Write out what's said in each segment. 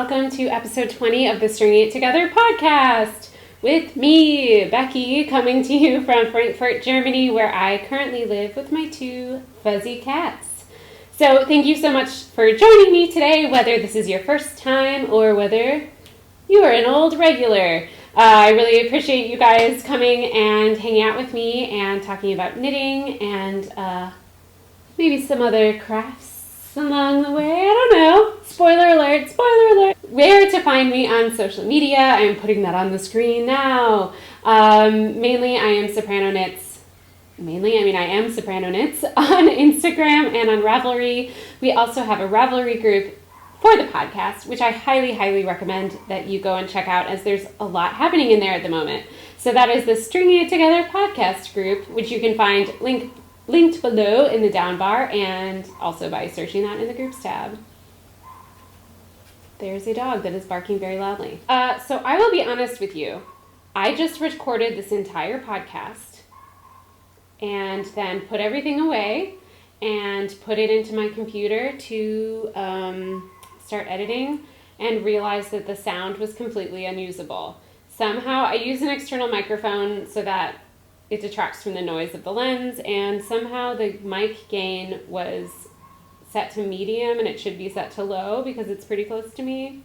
welcome to episode 20 of the Stringing It Together podcast with me, Becky, coming to you from Frankfurt, Germany, where I currently live with my two fuzzy cats. So thank you so much for joining me today, whether this is your first time or whether you are an old regular. I really appreciate you guys coming and hanging out with me and talking about knitting and maybe some other crafts along the way. I don't know. Spoiler alert, spoiler alert. Where to find me on social media. I am putting that on the screen now. Mainly I am Soprano Knits. I am Soprano Knits on Instagram and on Ravelry. We also have a Ravelry group for the podcast, which I highly, highly recommend that you go and check out, as there's a lot happening in there at the moment. So that is the Stringing It Together podcast group, which you can find linked below in the down bar and also by searching that in the groups tab. There's a dog that is barking very loudly. So I will be honest with you. I just recorded this entire podcast and then put everything away and put it into my computer to start editing and realized that the sound was completely unusable. Somehow I use an external microphone so that it detracts from the noise of the lens, and somehow the mic gain was set to medium and it should be set to low because it's pretty close to me.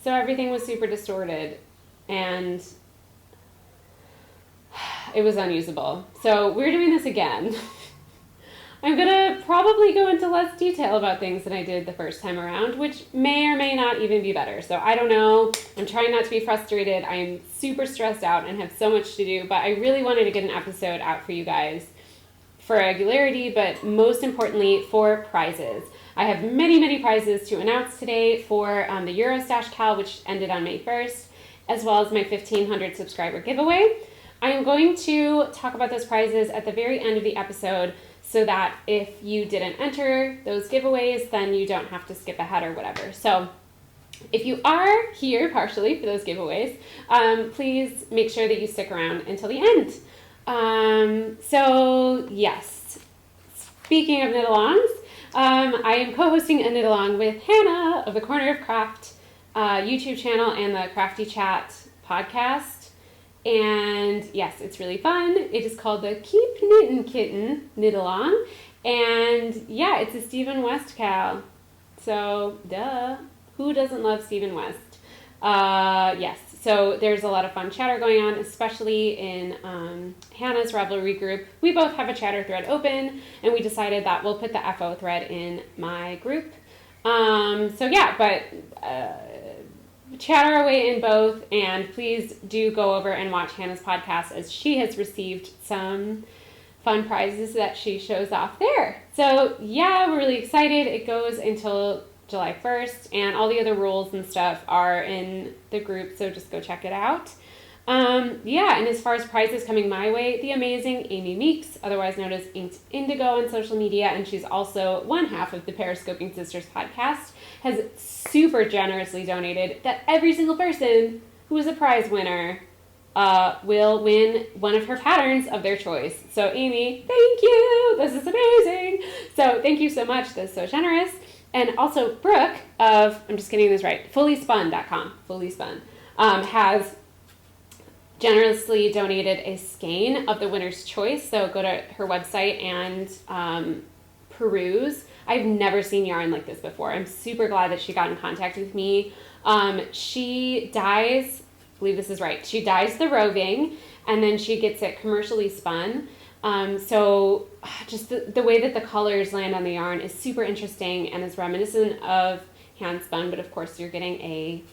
So everything was super distorted and it was unusable. So we're doing this again. I'm gonna probably go into less detail about things than I did the first time around, which may or may not even be better. So I don't know. I'm trying not to be frustrated. I'm super stressed out and have so much to do, but I really wanted to get an episode out for you guys for regularity, but most importantly for prizes. I have many, many prizes to announce today for the Eurostash Cal, which ended on May 1st, as well as my 1,500 subscriber giveaway. I am going to talk about those prizes at the very end of the episode, so that if you didn't enter those giveaways, then you don't have to skip ahead or whatever. So if you are here partially for those giveaways, please make sure that you stick around until the end. So yes, speaking of knit-alongs, I am co-hosting a knit-along with Hannah of the Corner of Craft YouTube channel and the Crafty Chat podcast. And yes, it's really fun. It is called the Keep Knittin' Kitten Knit-Along. And yeah, it's a Stephen West cal. So, duh. Who doesn't love Stephen West? Yes, so there's a lot of fun chatter going on, especially in Hannah's Ravelry group. We both have a chatter thread open, and we decided that we'll put the FO thread in my group. So yeah, but chatter away in both, and please do go over and watch Hannah's podcast, as she has received some fun prizes that she shows off there. So yeah, we're really excited. It goes until July 1st, and all the other rules and stuff are in the group, so just go check it out. Yeah, and as far as prizes coming my way, the amazing Amy Meeks, otherwise known as Inked Indigo on social media, and she's also one half of the Periscoping Sisters podcast, has super generously donated that every single person who is a prize winner will win one of her patterns of their choice. So Amy, thank you! This is amazing! So thank you so much. That's so generous. And also Brooke of, I'm just getting this right, fullyspun.com, has generously donated a skein of the winner's choice. So go to her website and peruse. I've never seen yarn like this before. I'm super glad that she got in contact with me. She dyes, I believe this is right, she dyes the roving and then she gets it commercially spun. So just the way that the colors land on the yarn is super interesting and is reminiscent of hand spun, but of course you're getting a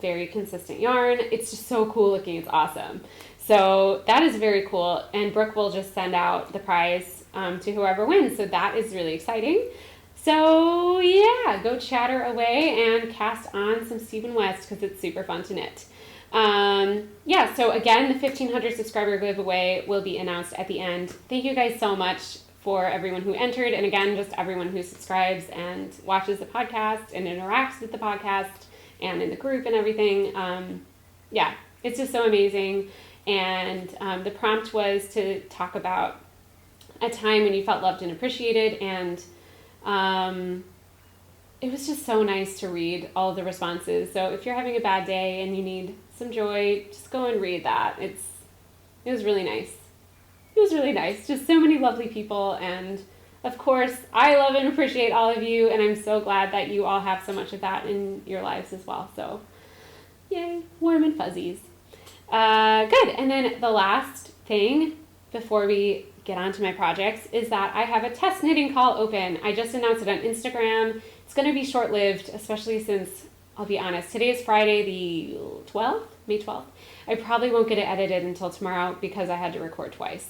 very consistent yarn. It's just so cool looking. It's awesome. So that is very cool. And Brooke will just send out the prize to whoever wins. So that is really exciting. So yeah, go chatter away and cast on some Stephen West because it's super fun to knit. Yeah, so again, the 1,500 subscriber giveaway will be announced at the end. Thank you guys so much for everyone who entered. And again, just everyone who subscribes and watches the podcast and interacts with the podcast and in the group and everything. Yeah, it's just so amazing. And the prompt was to talk about a time when you felt loved and appreciated. And it was just so nice to read all of the responses. So if you're having a bad day and you need some joy, just go and read that. It was really nice. It was really nice. Just so many lovely people. And of course, I love and appreciate all of you. And I'm so glad that you all have so much of that in your lives as well. So yay, warm and fuzzies. Good. And then the last thing before we get on to my projects is that I have a test knitting call open. I just announced it on Instagram. It's going to be short-lived, especially since, I'll be honest, today is Friday the 12th, May 12th. I probably won't get it edited until tomorrow because I had to record twice.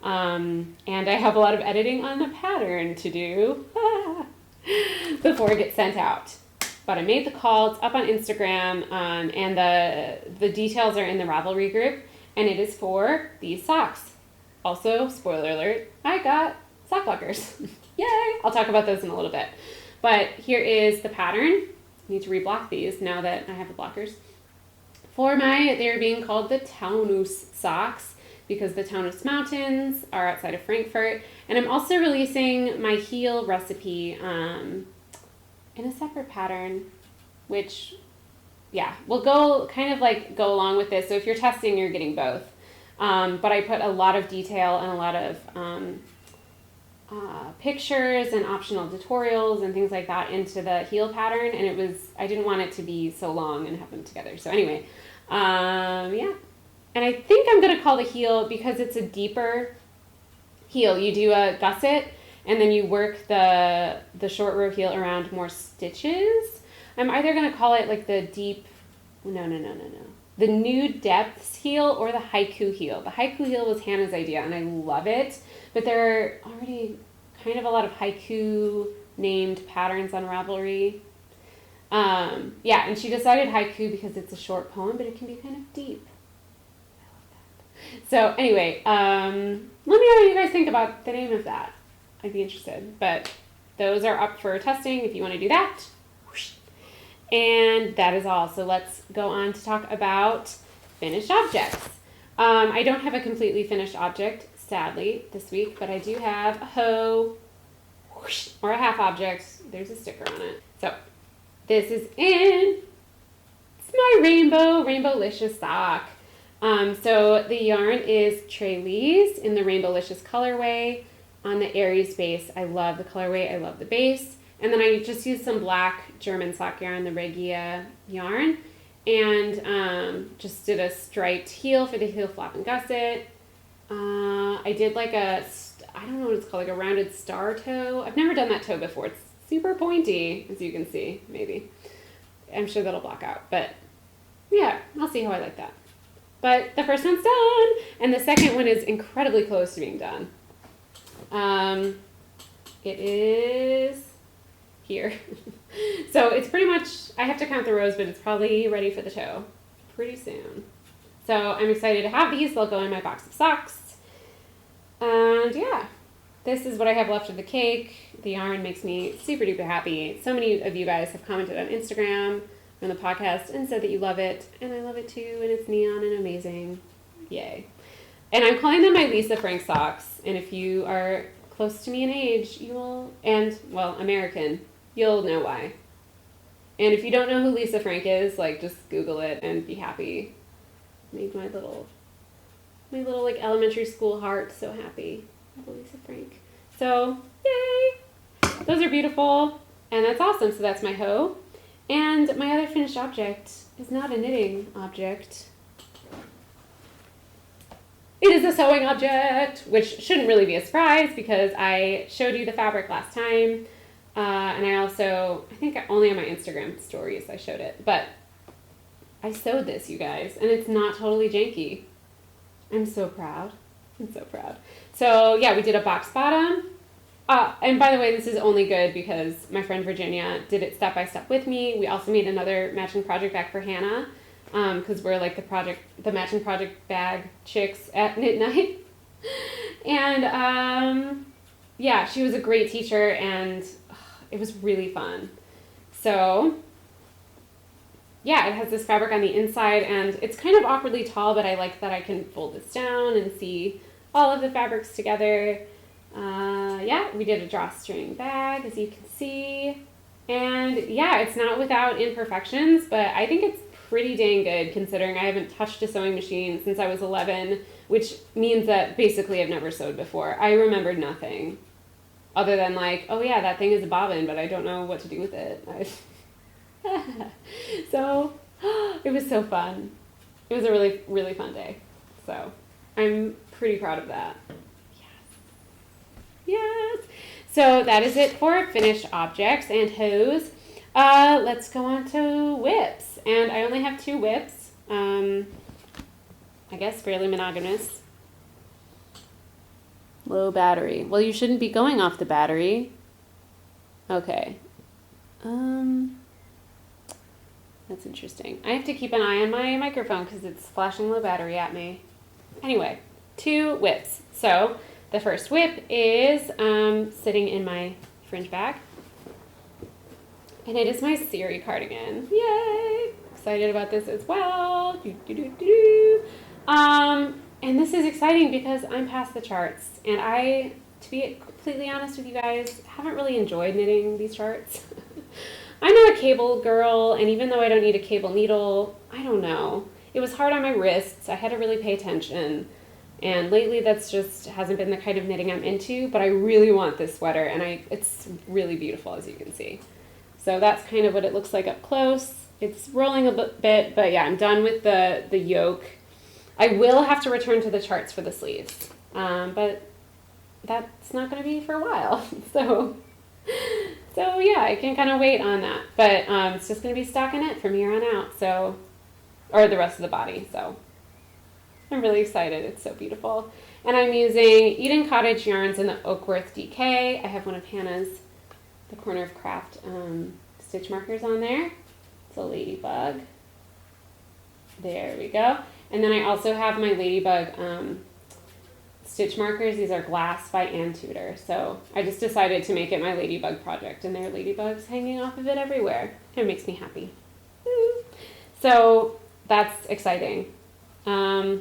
And I have a lot of editing on the pattern to do before it gets sent out. But I made the call. It's up on Instagram, and the details are in the Ravelry group, and it is for these socks. Also, spoiler alert, I got sock blockers. Yay! I'll talk about those in a little bit. But here is the pattern. I need to reblock these now that I have the blockers. They're being called the Taunus socks because the Taunus Mountains are outside of Frankfurt. And I'm also releasing my heel recipe in a separate pattern, which, yeah, will go along with this. So if you're testing, you're getting both. But I put a lot of detail and a lot of pictures and optional tutorials and things like that into the heel pattern, and I didn't want it to be so long and have them together. So anyway, yeah. And I think I'm going to call the heel, because it's a deeper heel. You do a gusset, and then you work the short row heel around more stitches. I'm either going to call it like the the New Depths heel or the Haiku heel. The Haiku heel was Hannah's idea, and I love it. But there are already kind of a lot of haiku named patterns on Ravelry. Yeah, and she decided haiku because it's a short poem, but it can be kind of deep. I love that. So anyway, let me know what you guys think about the name of that. I'd be interested. But those are up for testing if you want to do that. And that is all. So let's go on to talk about finished objects. I don't have a completely finished object, sadly, this week, but I do have a hoe, or a half object. There's a sticker on it. So this is it's my Rainbowlicious sock. So the yarn is Trelise in the Rainbowlicious colorway on the Earri base. I love the colorway. I love the base. And then I just used some black German sock yarn, the Regia yarn, and just did a striped heel for the heel flap and gusset. I did I don't know what it's called, like a rounded star toe. I've never done that toe before. It's super pointy, as you can see, maybe. I'm sure that'll block out, but yeah, I'll see how I like that. But the first one's done, and the second one is incredibly close to being done. It is here. So it's pretty much, I have to count the rows, but it's probably ready for the toe pretty soon. So I'm excited to have these. They'll go in my box of socks. And yeah, this is what I have left of the cake. The yarn makes me super duper happy. So many of you guys have commented on Instagram, on the podcast, and said that you love it. And I love it too, and it's neon and amazing. Yay. And I'm calling them my Lisa Frank socks. And if you are close to me in age, American, you'll know why. And if you don't know who Lisa Frank is, just Google it and be happy. Made my little elementary school heart so happy. Lisa Frank. So, yay! Those are beautiful. And that's awesome. So that's my hoe. And my other finished object is not a knitting object. It is a sewing object, which shouldn't really be a surprise because I showed you the fabric last time. And I think only on my Instagram stories I showed it. But I sewed this, you guys, and it's not totally janky. I'm so proud. So yeah, we did a box bottom. And by the way, this is only good because my friend Virginia did it step by step with me. We also made another matching project bag for Hannah because we're like the matching project bag chicks at midnight. And yeah, she was a great teacher and it was really fun. So yeah, it has this fabric on the inside and it's kind of awkwardly tall, but I like that I can fold this down and see all of the fabrics together. Yeah, we did a drawstring bag, as you can see. And yeah, it's not without imperfections, but I think it's pretty dang good considering I haven't touched a sewing machine since I was 11, which means that basically I've never sewed before. I remembered nothing other than like, oh yeah, that thing is a bobbin, but I don't know what to do with it. So it was so fun. It was a really, really fun day. So I'm pretty proud of that. Yes. So that is it for finished objects and hose. Let's go on to whips. And I only have 2 whips. I guess fairly monogamous. Low battery. Well, you shouldn't be going off the battery. Okay. That's interesting. I have to keep an eye on my microphone because it's flashing low battery at me. Anyway, 2 whips. So the first whip is sitting in my fringe bag. And it is my Earri cardigan. Yay! Excited about this as well. And this is exciting because I'm past the charts. And I, to be completely honest with you guys, haven't really enjoyed knitting these charts. I'm not a cable girl, and even though I don't need a cable needle, I don't know. It was hard on my wrists. I had to really pay attention. And lately that's just hasn't been the kind of knitting I'm into, but I really want this sweater, and it's really beautiful, as you can see. So that's kind of what it looks like up close. It's rolling a bit, but yeah, I'm done with the yoke. I will have to return to the charts for the sleeves, but that's not going to be for a while. So yeah, I can kind of wait on that. But it's just going to be stockinette from here on out, so, or the rest of the body, so I'm really excited. It's so beautiful. And I'm using Eden Cottage yarns in the Oakworth DK. I have one of Hannah's, the Corner of Craft stitch markers on there. It's a ladybug. There we go. And then I also have my ladybug stitch markers. These are Glass by Ann Tudor. So I just decided to make it my ladybug project, and there are ladybugs hanging off of it everywhere. It makes me happy. So that's exciting. I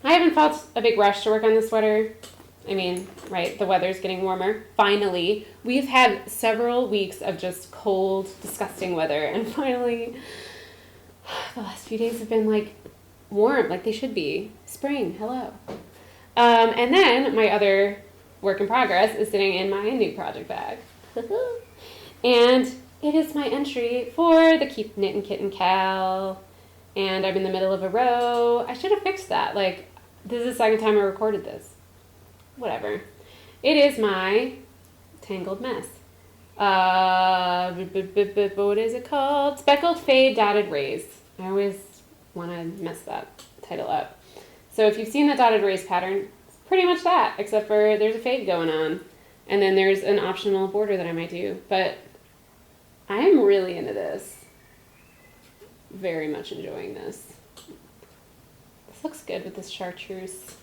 haven't felt a big rush to work on this sweater. I mean, right, the weather's getting warmer. Finally, we've had several weeks of just cold, disgusting weather, and finally, the last few days have been like warm, like they should be. Spring, hello. And then my other work in progress is sitting in my new project bag. And it is my entry for the Keep Knittin' Kitten Cal. And I'm in the middle of a row. I should have fixed that. Like, this is the second time I recorded this. Whatever. It is my Tangled Mess. What is it called? Speckled Fade Dotted Rays. I always want to mess that title up. So if you've seen the dotted rays pattern, it's pretty much that, except for there's a fade going on. And then there's an optional border that I might do. But I'm really into this. Very much enjoying this. This looks good with this chartreuse.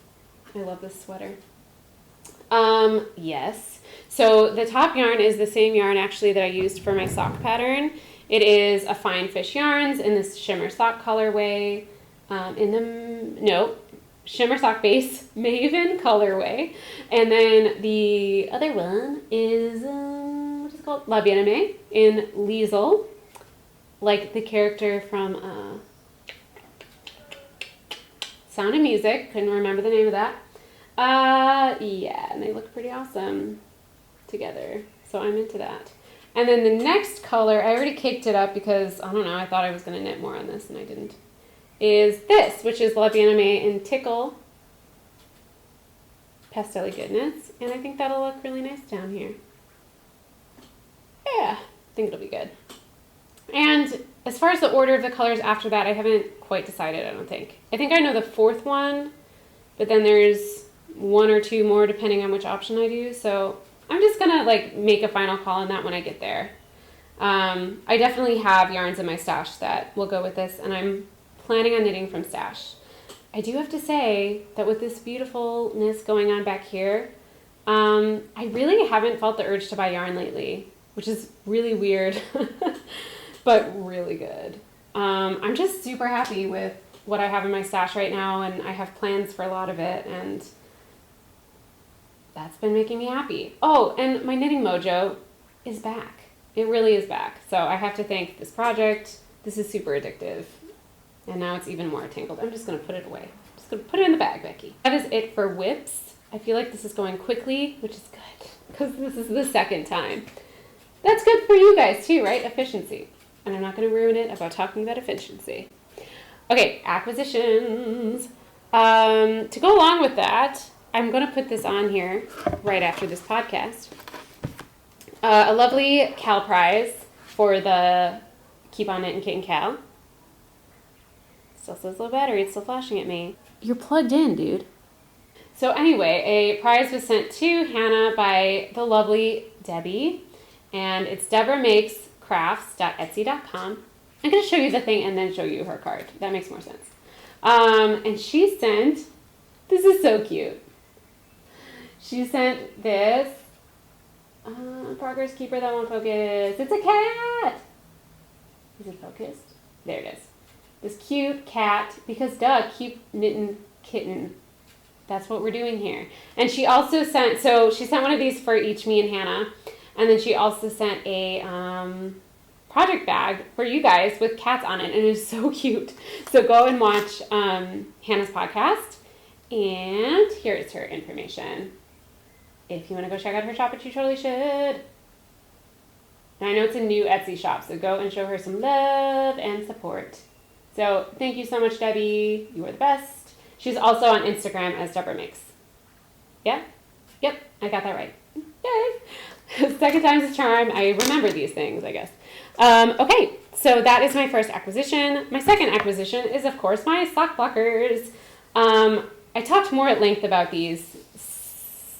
I love this sweater. Yes. So the top yarn is the same yarn actually that I used for my sock pattern. It is a Fine Fish Yarns in this Shimmer Sock colorway. Shimmer Sock Base Maven colorway. And then the other one is, what is it called? La Bien-Aimée in Liesel. Like the character from Sound of Music. Couldn't remember the name of that. Yeah, and they look pretty awesome together. So I'm into that. And then the next color, I already caked it up because, I don't know, I thought I was going to knit more on this and I didn't, is this, which is La Bien-Aimée in Tickle Pastel Goodness. And I think that'll look really nice down here. Yeah, I think it'll be good. And as far as the order of the colors after that, I haven't quite decided, I don't think. I think I know the fourth one, but then there's one or two more depending on which option I do. So I'm just gonna like make a final call on that when I get there. I definitely have yarns in my stash that will go with this, and I'm planning on knitting from stash. I do have to say that with this beautifulness going on back here, I really haven't felt the urge to buy yarn lately, which is really weird, but really good. I'm just super happy with what I have in my stash right now, and I have plans for a lot of it, and that's been making me happy. Oh, and my knitting mojo is back. It really is back. So I have to thank this project. This is super addictive. And now it's even more tangled. I'm just going to put it away. Just going to put it in the bag, Becky. That is it for whips. I feel like this is going quickly, which is good because this is the second time. That's good for you guys too, right? Efficiency. And I'm not going to ruin it about talking about efficiency. Okay, acquisitions. To go along with that, I'm going to put this on here right after this podcast. A lovely Cal prize for the Keep On Knitting Kit and Cal. Still says low battery. It's still flashing at me. You're plugged in, dude. So anyway, a prize was sent to Hannah by the lovely Debbie. And it's DeborahMakesCrafts.etsy.com. I'm going to show you the thing and then show you her card. That makes more sense. And she sent, this is so cute. She sent this, progress keeper that won't focus. It's a cat. Is it focused? There it is. This cute cat, because duh, keep knitting kitten. That's what we're doing here. And she also sent, so she sent one of these for each me and Hannah. And then she also sent a project bag for you guys with cats on it, and it is so cute. So go and watch Hannah's podcast, and here is her information. If you want to go check out her shop, which you totally should. And I know it's a new Etsy shop, so go and show her some love and support. So thank you so much, Debbie. You are the best. She's also on Instagram as Deborah Makes. Yeah? Yep, I got that right. Yay! Second time's a charm. I remember these things, I guess. Okay, so that is my first acquisition. My second acquisition is, of course, my sock blockers. I talked more at length about these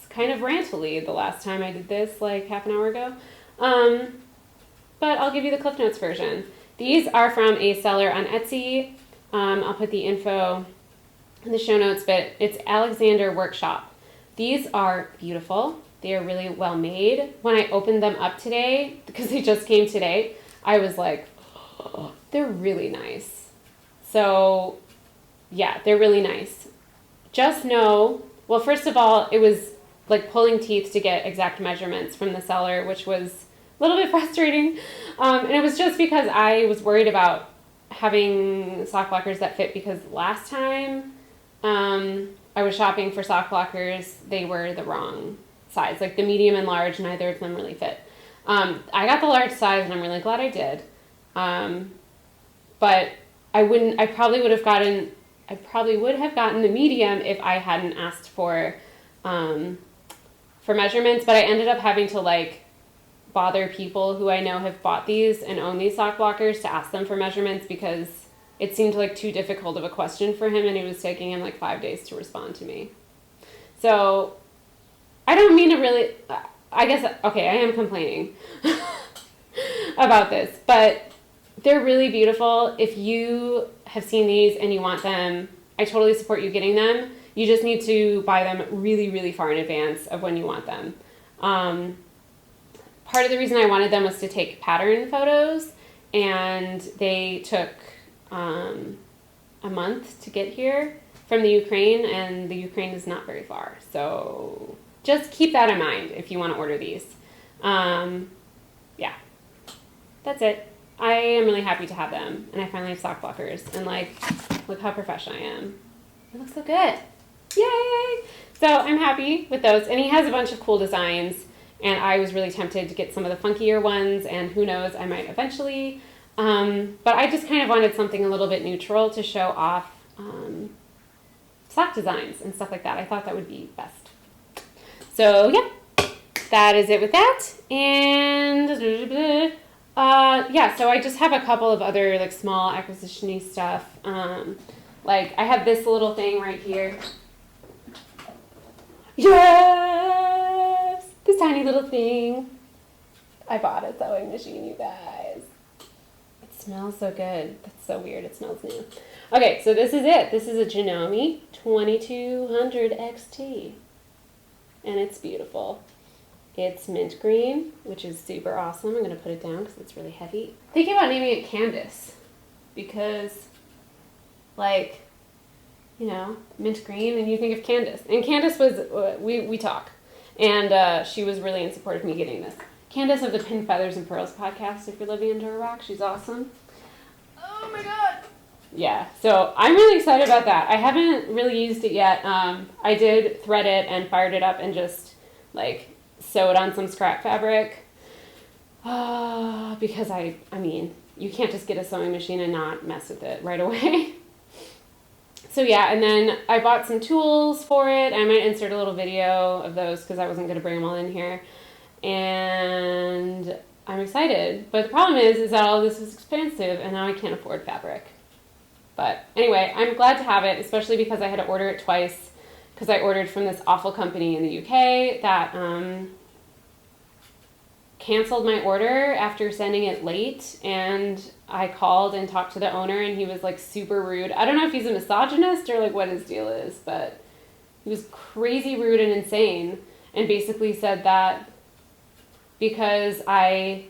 kind of rantily the last time I did this, like half an hour ago. But I'll give you the Cliff Notes version. These are from a seller on Etsy. I'll put the info in the show notes, but it's Alexander Workshop. These are beautiful. They are really well made. When I opened them up today, because they just came today, I was like, oh, they're really nice. So yeah, they're really nice. Just know, well, first of all, it was like pulling teeth to get exact measurements from the seller, which was a little bit frustrating. And it was just because I was worried about having sock blockers that fit, because last time I was shopping for sock blockers, they were the wrong size, like the medium and large, neither of them really fit. I got the large size, and I'm really glad I did. But I probably would have gotten the medium if I hadn't asked for measurements, but I ended up having to like bother people who I know have bought these and own these sock blockers to ask them for measurements, because it seemed like too difficult of a question for him, and it was taking him like 5 days to respond to me. So I don't mean to really, I guess, okay, I am complaining about this, but they're really beautiful. If you have seen these and you want them, I totally support you getting them. You just need to buy them really, really far in advance of when you want them. Part of the reason I wanted them was to take pattern photos, and they took a month to get here from the Ukraine, and the Ukraine is not very far. So just keep that in mind if you want to order these. Yeah, that's it. I am really happy to have them, and I finally have sock blockers, and like, look how professional I am. It looks so good. Yay! So I'm happy with those, and he has a bunch of cool designs, and I was really tempted to get some of the funkier ones, and who knows, I might eventually. But I just kind of wanted something a little bit neutral to show off sock designs and stuff like that. I thought that would be best. So yeah, that is it with that. And yeah, so I just have a couple of other like small acquisition-y stuff. Like I have this little thing right here. Yes! This tiny little thing. I bought a sewing machine, you guys. It smells so good. That's so weird. It smells new. Okay, so this is it. This is a Janome 2200 XT. And it's beautiful. It's mint green, which is super awesome. I'm going to put it down because it's really heavy. Thinking about naming it Candace because, like, you know, mint green, and you think of Candace. And Candace was, we talk. And she was really in support of me getting this. Candace of the Pin Feathers and Pearls podcast, if you're living under a rock. She's awesome. Oh my god. Yeah, so I'm really excited about that. I haven't really used it yet. I did thread it and fired it up and just like sewed on some scrap fabric. Because I mean, you can't just get a sewing machine and not mess with it right away. So yeah, and then I bought some tools for it. I might insert a little video of those because I wasn't going to bring them all in here. And I'm excited. But the problem is that all this is expensive and now I can't afford fabric. But anyway, I'm glad to have it, especially because I had to order it twice because I ordered from this awful company in the UK that canceled my order after sending it late, and I called and talked to the owner and he was like super rude. I don't know if he's a misogynist or like what his deal is, but he was crazy rude and insane and basically said that because I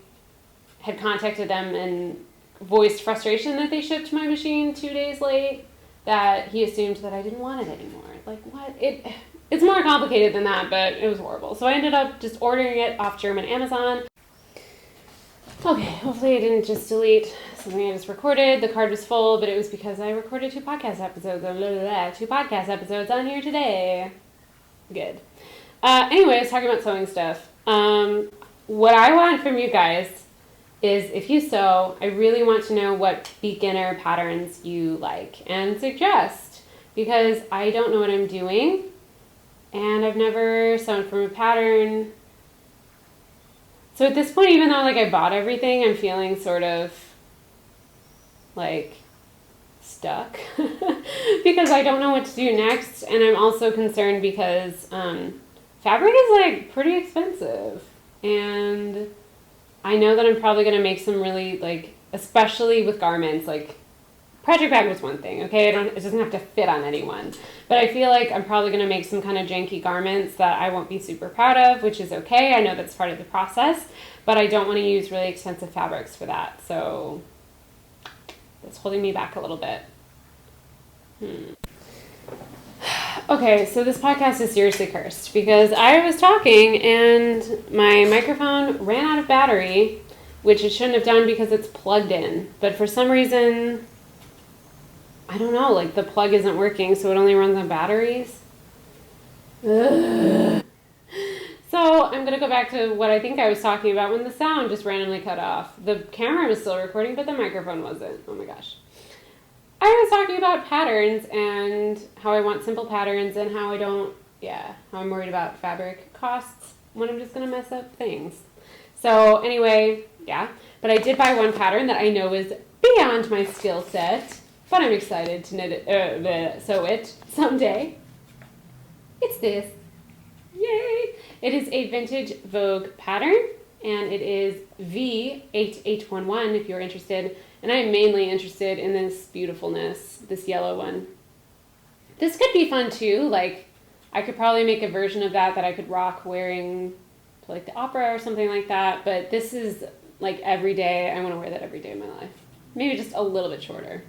had contacted them and voiced frustration that they shipped my machine 2 days late, that he assumed that I didn't want it anymore. Like what? It's more complicated than that, but it was horrible. So I ended up just ordering it off German Amazon. Okay, hopefully I didn't just delete something I just recorded. The card was full, but it was because I recorded 2 podcast episodes. 2 podcast episodes on here today. Good. Anyways, talking about sewing stuff. What I want from you guys is if you sew, I really want to know what beginner patterns you like and suggest, because I don't know what I'm doing. And I've never sewn from a pattern. So at this point, even though like I bought everything, I'm feeling sort of like stuck because I don't know what to do next. And I'm also concerned because fabric is like pretty expensive. And I know that I'm probably going to make some really like, especially with garments, like project bag was one thing, okay? It doesn't have to fit on anyone. But I feel like I'm probably going to make some kind of janky garments that I won't be super proud of, which is okay. I know that's part of the process, but I don't want to use really expensive fabrics for that. So that's holding me back a little bit. Okay, so this podcast is seriously cursed because I was talking and my microphone ran out of battery, which it shouldn't have done because it's plugged in. But for some reason, I don't know, like the plug isn't working, so it only runs on batteries. Ugh. So I'm going to go back to what I think I was talking about when the sound just randomly cut off. The camera was still recording, but the microphone wasn't. Oh my gosh. I was talking about patterns and how I want simple patterns and how how I'm worried about fabric costs when I'm just going to mess up things. So anyway, yeah. But I did buy one pattern that I know is beyond my skill set. But I'm excited to knit it, sew it someday. It's this. Yay! It is a vintage Vogue pattern, and it is V8811 if you're interested. And I'm mainly interested in this beautifulness, this yellow one. This could be fun too. Like, I could probably make a version of that I could rock wearing to like the opera or something like that. But this is like every day. I want to wear that every day of my life. Maybe just a little bit shorter.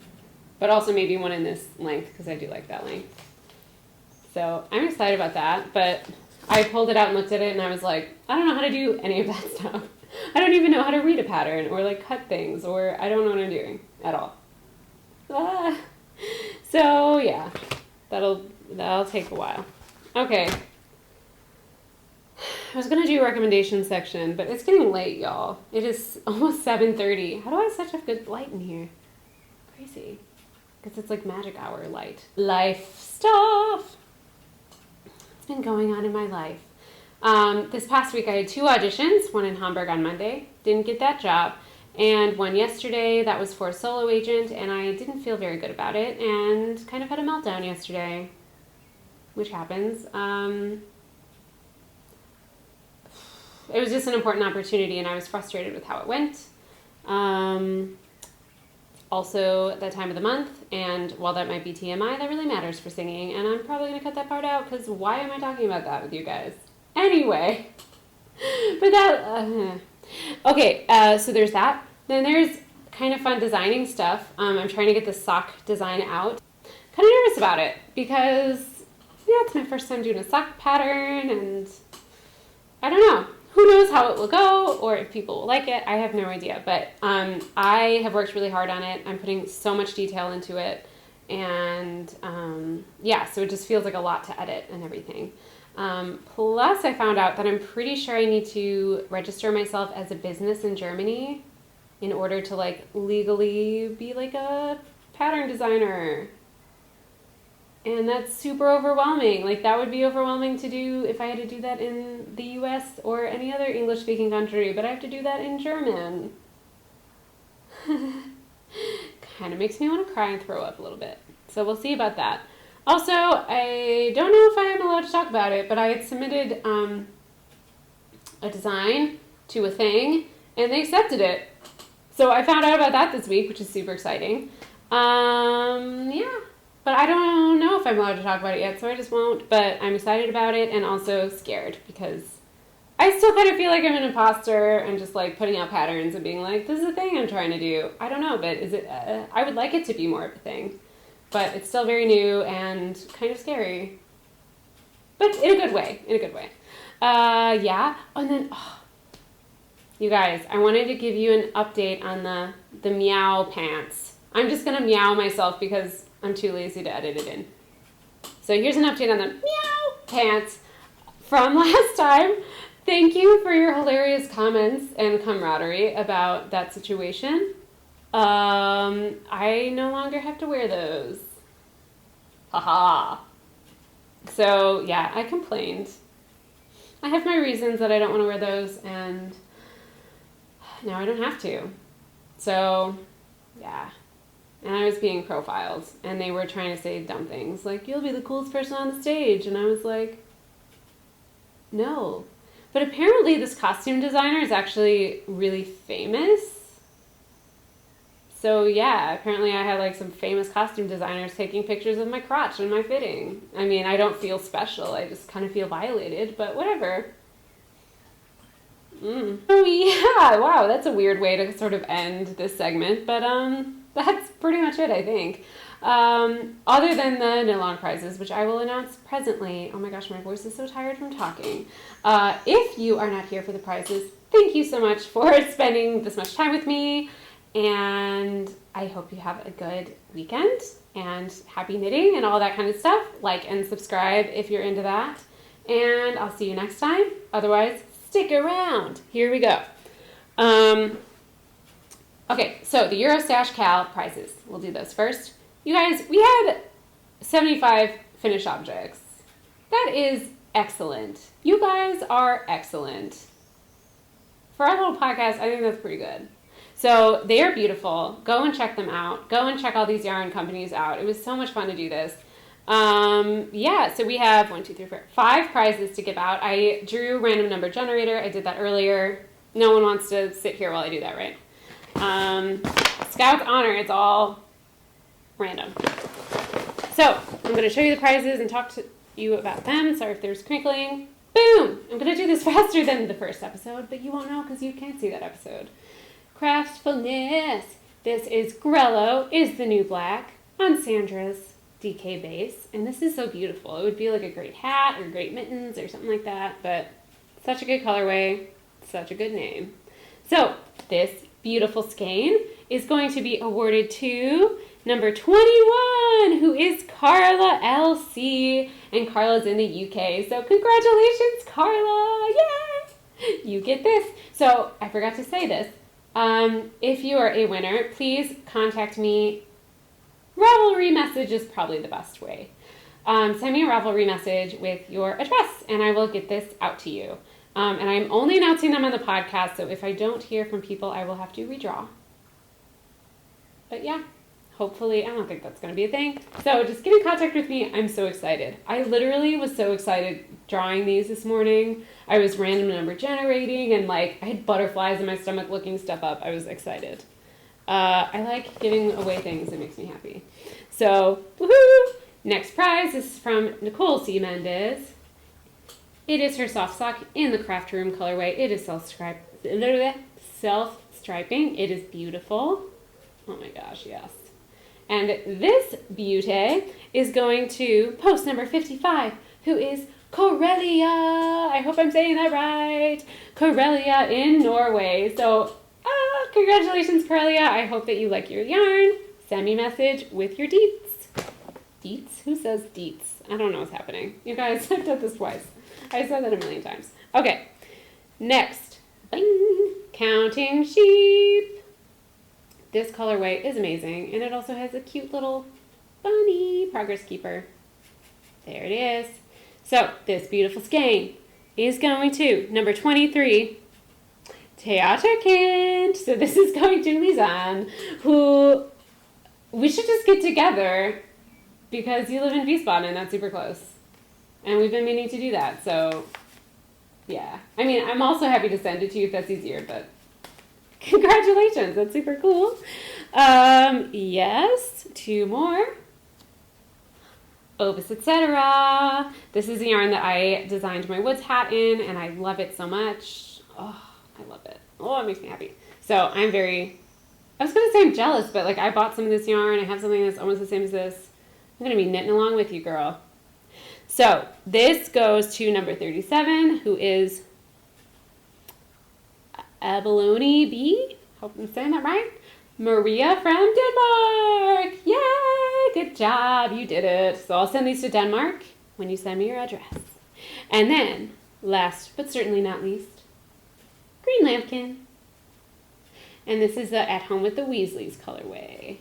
But also maybe one in this length because I do like that length. So I'm excited about that. But I pulled it out and looked at it and I was like, I don't know how to do any of that stuff. I don't even know how to read a pattern or like cut things, or I don't know what I'm doing at all. So yeah, that'll take a while. Okay. I was going to do a recommendation section, but it's getting late, y'all. It is almost 7:30. How do I have such a good light in here? Crazy. Because it's like magic hour light. Life stuff. It's been going on in my life. This past week I had 2 auditions, one in Hamburg on Monday, didn't get that job, and one yesterday that was for a solo agent, and I didn't feel very good about it, and kind of had a meltdown yesterday, which happens. It was just an important opportunity, and I was frustrated with how it went. Also that time of the month, and while that might be TMI, that really matters for singing, and I'm probably going to cut that part out, because why am I talking about that with you guys? Anyway, but that, okay, so there's that. Then there's kind of fun designing stuff. I'm trying to get the sock design out. Kind of nervous about it because, yeah, it's my first time doing a sock pattern, and I don't know. who knows how it will go or if people will like it. I have no idea, but I have worked really hard on it. I'm putting so much detail into it, and yeah, so it just feels like a lot to edit and everything. Plus, I found out that I'm pretty sure I need to register myself as a business in Germany in order to like legally be like a pattern designer. And that's super overwhelming. Like that would be overwhelming to do if I had to do that in the US or any other English speaking country, but I have to do that in German. Kind of makes me want to cry and throw up a little bit. So we'll see about that. Also, I don't know if I am allowed to talk about it, but I had submitted a design to a thing and they accepted it. So I found out about that this week, which is super exciting. Yeah. But I don't know if I'm allowed to talk about it yet, so I just won't. But I'm excited about it and also scared because I still kind of feel like I'm an imposter and just like putting out patterns and being like, this is a thing I'm trying to do. I don't know, but is it? I would like it to be more of a thing. But it's still very new and kind of scary. But in a good way, yeah. And then, you guys, I wanted to give you an update on the meow pants. I'm just going to meow myself because I'm too lazy to edit it in. So here's an update on the meow pants from last time. Thank you for your hilarious comments and camaraderie about that situation. I no longer have to wear those. Haha. So yeah, I complained. I have my reasons that I don't want to wear those, and now I don't have to. So yeah. And I was being profiled, and they were trying to say dumb things, like, you'll be the coolest person on the stage. And I was like, no. But apparently this costume designer is actually really famous. So yeah, apparently I had like some famous costume designers taking pictures of my crotch and my fitting. I mean, I don't feel special. I just kind of feel violated, but whatever. Oh yeah, wow, that's a weird way to sort of end this segment, but that's pretty much it, I think. Other than the Nylon prizes, which I will announce presently. Oh my gosh, my voice is so tired from talking. If you are not here for the prizes, thank you so much for spending this much time with me, and I hope you have a good weekend, and happy knitting and all that kind of stuff. Like and subscribe if you're into that, and I'll see you next time. Otherwise, stick around. Here we go. Okay, so the Eurostash Cal prizes. We'll do those first. You guys, we had 75 finished objects. That is excellent. You guys are excellent. For our little podcast, I think that's pretty good. So they are beautiful. Go and check them out. Go and check all these yarn companies out. It was so much fun to do this. Yeah, so we have 1, 2, 3, 4, 5 prizes to give out. I drew random number generator. I did that earlier. No one wants to sit here while I do that, right? Scout's honor, it's all random. So I'm going to show you the prizes and talk to you about them. Sorry if there's crinkling. Boom! I'm going to do this faster than the first episode, but you won't know because you can't see that episode. Craftfulness. This is Grello is the New Black on Sandra's DK base, and this is so beautiful. It would be like a great hat or great mittens or something like that, but such a good colorway, such a good name. So this beautiful skein is going to be awarded to number 21, who is Carla LC, and Carla's in the UK. So congratulations, Carla! Yay! You get this. So I forgot to say this. If you are a winner, please contact me. Ravelry message is probably the best way. Send me a Ravelry message with your address, and I will get this out to you. And I'm only announcing them on the podcast, so if I don't hear from people, I will have to redraw. But yeah, hopefully, I don't think that's going to be a thing. So just get in contact with me. I'm so excited. I literally was so excited drawing these this morning. I was random number generating, and like I had butterflies in my stomach looking stuff up. I was excited. I like giving away things. It makes me happy. So, woohoo! Next prize is from Nicole C. Mendez. It is her soft sock in the craft room colorway. It is self-striping. It is beautiful. Oh my gosh, yes. And this beauty is going to post number 55, who is Corellia. I hope I'm saying that right. Corellia in Norway. So, congratulations, Corellia. I hope that you like your yarn. Send me a message with your deets. Deets? Who says deets? I don't know what's happening. You guys, I've done this twice. I said that a million times. Okay, next. Bing. Counting sheep. This colorway is amazing, and it also has a cute little bunny progress keeper. There it is. So this beautiful skein is going to number 23, Theaterkind. So this is going to Lisanne, who we should just get together because you live in Foxbond and that's super close. And we've been meaning to do that. So yeah. I mean, I'm also happy to send it to you if that's easier, but congratulations. That's super cool. Yes, 2 more. Opus Etc. This is the yarn that I designed my Woods hat in, and I love it so much. Oh, I love it. Oh, it makes me happy. So I was going to say I'm jealous, but like I bought some of this yarn. I have something that's almost the same as this. I'm going to be knitting along with you, girl. So this goes to number 37, who is Abalone B. Hope I'm saying that right. Maria from Denmark. Yay! Good job. You did it. So I'll send these to Denmark when you send me your address. And then, last but certainly not least, Green Lambkin. And this is the At Home with the Weasleys colorway.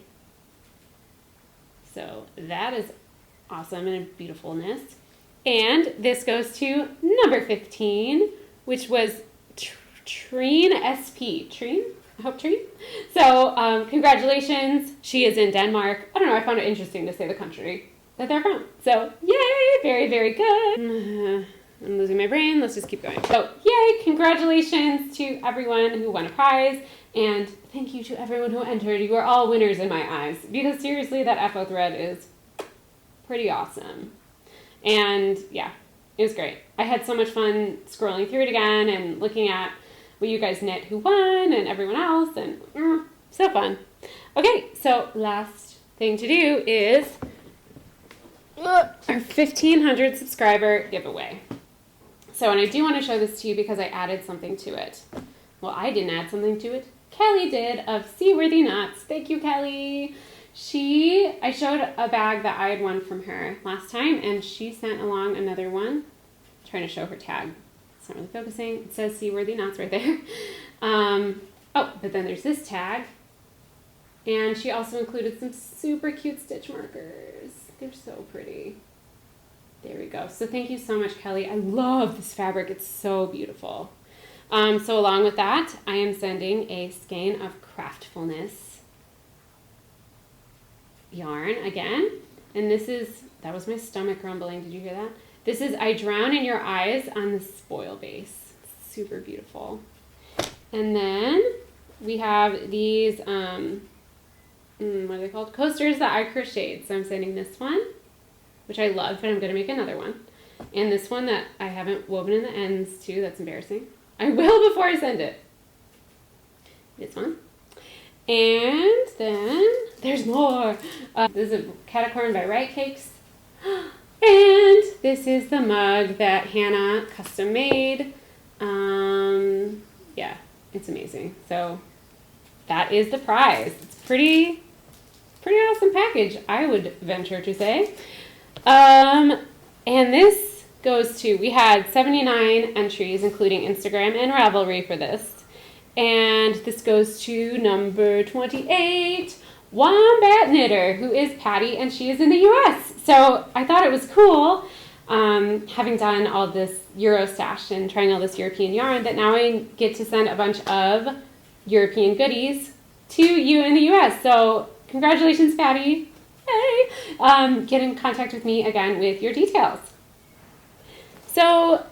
So that is awesome and a beautifulness. And this goes to number 15, which was Trine SP. Trine? I hope Trine. So congratulations. She is in Denmark. I don't know. I found it interesting to say the country that they're from. So yay. Very, very good. I'm losing my brain. Let's just keep going. So yay. Congratulations to everyone who won a prize. And thank you to everyone who entered. You are all winners in my eyes. Because seriously, that FO thread is pretty awesome. And yeah, it was great. I had so much fun scrolling through it again and looking at what you guys knit who won and everyone else, and so fun. Okay, so last thing to do is our 1,500 subscriber giveaway. So, and I do want to show this to you because I added something to it. Well, I didn't add something to it. Kelly did, of Seaworthy Knots. Thank you, Kelly. I showed a bag that I had won from her last time, and she sent along another one. I'm trying to show her tag. It's not really focusing. It says Seaworthy Knots right there. But then there's this tag. And she also included some super cute stitch markers. They're so pretty. There we go. So thank you so much, Kelly. I love this fabric. It's so beautiful. So along with that, I am sending a skein of Craftfulness yarn again. And that was my stomach rumbling. Did you hear that? This is I Drown in Your Eyes on the Spoil Base. Super beautiful. And then we have these, what are they called? Coasters that I crocheted. So I'm sending this one, which I love, but I'm going to make another one. And this one that I haven't woven in the ends too. That's embarrassing. I will before I send it. This one. And then there's more. This is a Catacorn by Riot Cakes. And this is the mug that Hannah custom made. Yeah, it's amazing. So that is the prize. It's pretty awesome package, I would venture to say. And this goes to, we had 79 entries, including Instagram and Ravelry for this. And this goes to number 28, Wombat Knitter, who is Patty, and she is in the US. So I thought it was cool, having done all this Eurostash and trying all this European yarn, that now I get to send a bunch of European goodies to you in the US. So congratulations, Patty. Hey! Get in contact with me again with your details. So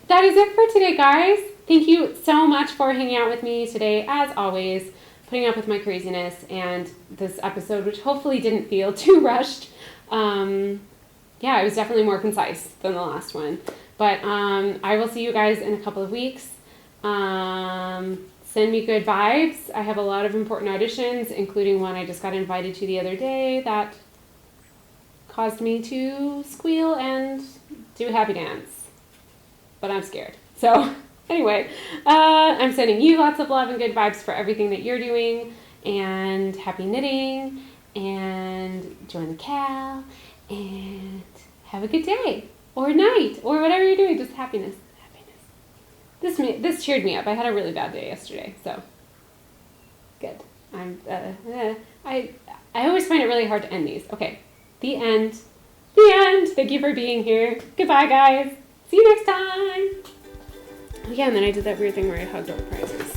that is it for today, guys. Thank you so much for hanging out with me today, as always, putting up with my craziness and this episode, which hopefully didn't feel too rushed. Yeah, it was definitely more concise than the last one. But I will see you guys in a couple of weeks. Send me good vibes. I have a lot of important auditions, including one I just got invited to the other day that caused me to squeal and do a happy dance. But I'm scared. So anyway, I'm sending you lots of love and good vibes for everything that you're doing, and happy knitting, and join the Cal, and have a good day or night or whatever you're doing. Just happiness. This cheered me up. I had a really bad day yesterday, so good. I always find it really hard to end these. Okay, the end. The end. Thank you for being here. Goodbye, guys. See you next time. Oh, yeah, and then I did that weird thing where I hugged all the prizes.